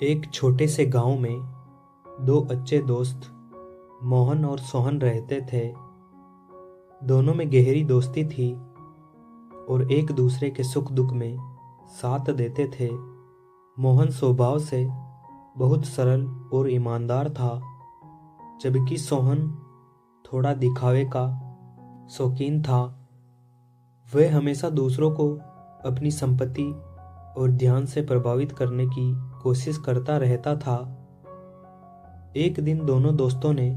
एक छोटे से गांव में दो अच्छे दोस्त मोहन और सोहन रहते थे। दोनों में गहरी दोस्ती थी और एक दूसरे के सुख दुख में साथ देते थे। मोहन स्वभाव से बहुत सरल और ईमानदार था, जबकि सोहन थोड़ा दिखावे का शौकीन था। वह हमेशा दूसरों को अपनी संपत्ति और ध्यान से प्रभावित करने की कोशिश करता रहता था। एक दिन दोनों दोस्तों ने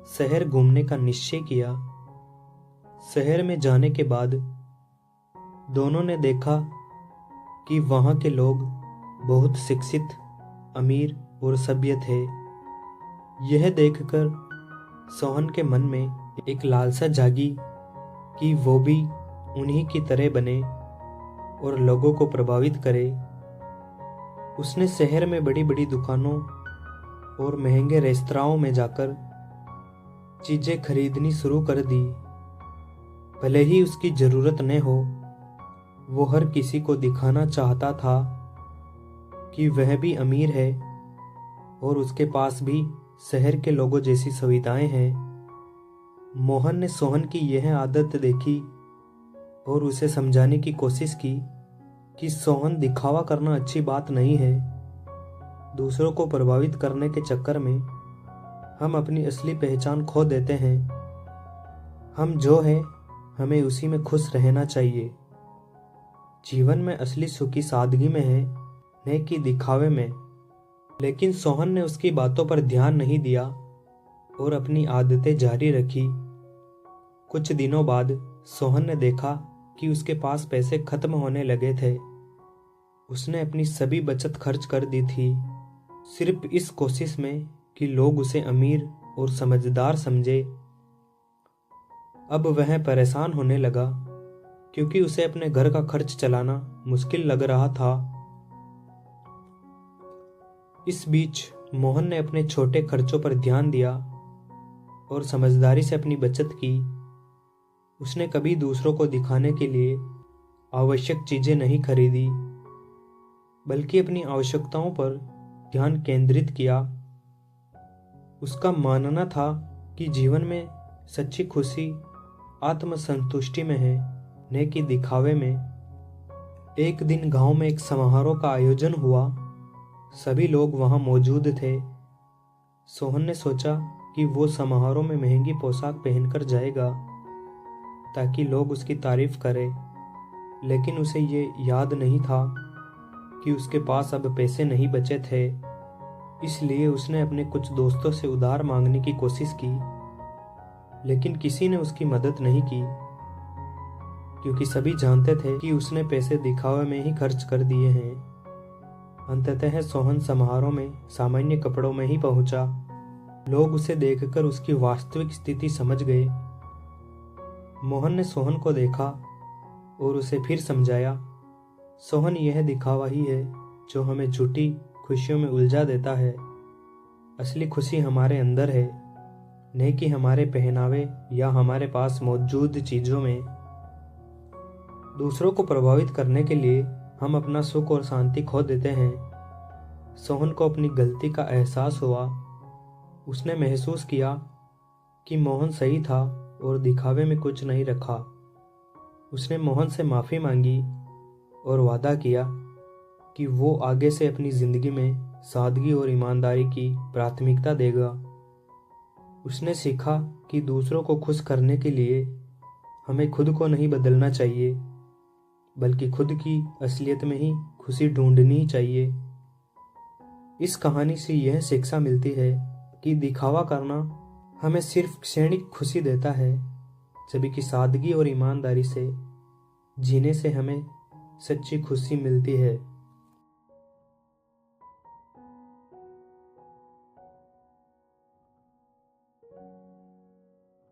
शहर घूमने का निश्चय किया। शहर में जाने के बाद दोनों ने देखा कि वहाँ के लोग बहुत शिक्षित, अमीर और सभ्य थे। यह देखकर सोहन के मन में एक लालसा जागी कि वो भी उन्हीं की तरह बने और लोगों को प्रभावित करे। उसने शहर में बड़ी बड़ी दुकानों और महंगे रेस्तराओं में जाकर चीजें खरीदनी शुरू कर दी। भले ही उसकी जरूरत न हो, वो हर किसी को दिखाना चाहता था कि वह भी अमीर है और उसके पास भी शहर के लोगों जैसी सुविधाएं हैं। मोहन ने सोहन की यह आदत देखी और उसे समझाने की कोशिश की कि सोहन, दिखावा करना अच्छी बात नहीं है। दूसरों को प्रभावित करने के चक्कर में हम अपनी असली पहचान खो देते हैं। हम जो है, हमें उसी में खुश रहना चाहिए। जीवन में असली सुख की सादगी में है, न कि दिखावे में। लेकिन सोहन ने उसकी बातों पर ध्यान नहीं दिया और अपनी आदतें जारी रखी। कुछ दिनों बाद सोहन ने देखा कि उसके पास पैसे खत्म होने लगे थे। उसने अपनी सभी बचत खर्च कर दी थी, सिर्फ इस कोशिश में कि लोग उसे अमीर और समझदार समझे। अब वह परेशान होने लगा क्योंकि उसे अपने घर का खर्च चलाना मुश्किल लग रहा था। इस बीच मोहन ने अपने छोटे खर्चों पर ध्यान दिया और समझदारी से अपनी बचत की। उसने कभी दूसरों को दिखाने के लिए आवश्यक चीजें नहीं खरीदी, बल्कि अपनी आवश्यकताओं पर ध्यान केंद्रित किया। उसका मानना था कि जीवन में सच्ची खुशी आत्मसंतुष्टि में है, न कि दिखावे में। एक दिन गांव में एक समारोह का आयोजन हुआ। सभी लोग वहां मौजूद थे। सोहन ने सोचा कि वो समारोह में महंगी पोशाक पहनकर जाएगा ताकि लोग उसकी तारीफ करें। लेकिन उसे ये याद नहीं था कि उसके पास अब पैसे नहीं बचे थे। इसलिए उसने अपने कुछ दोस्तों से उधार मांगने की कोशिश की, लेकिन किसी ने उसकी मदद नहीं की, क्योंकि सभी जानते थे कि उसने पैसे दिखावे में ही खर्च कर दिए हैं। अंततः सोहन समारोह में सामान्य कपड़ों में ही पहुंचा। लोग उसे देखकर उसकी वास्तविक स्थिति समझ गए। मोहन ने सोहन को देखा और उसे फिर समझाया, सोहन, यह दिखावा ही है जो हमें झूठी खुशियों में उलझा देता है। असली खुशी हमारे अंदर है, न कि हमारे पहनावे या हमारे पास मौजूद चीजों में। दूसरों को प्रभावित करने के लिए हम अपना सुख और शांति खो देते हैं। सोहन को अपनी गलती का एहसास हुआ। उसने महसूस किया कि मोहन सही था और दिखावे में कुछ नहीं रखा। उसने मोहन से माफ़ी मांगी और वादा किया कि वो आगे से अपनी ज़िंदगी में सादगी और ईमानदारी की प्राथमिकता देगा। उसने सीखा कि दूसरों को खुश करने के लिए हमें खुद को नहीं बदलना चाहिए, बल्कि खुद की असलियत में ही खुशी ढूंढनी चाहिए। इस कहानी से यह शिक्षा मिलती है कि दिखावा करना हमें सिर्फ क्षणिक खुशी देता है, जबकि सादगी और ईमानदारी से जीने से हमें सच्ची खुशी मिलती है।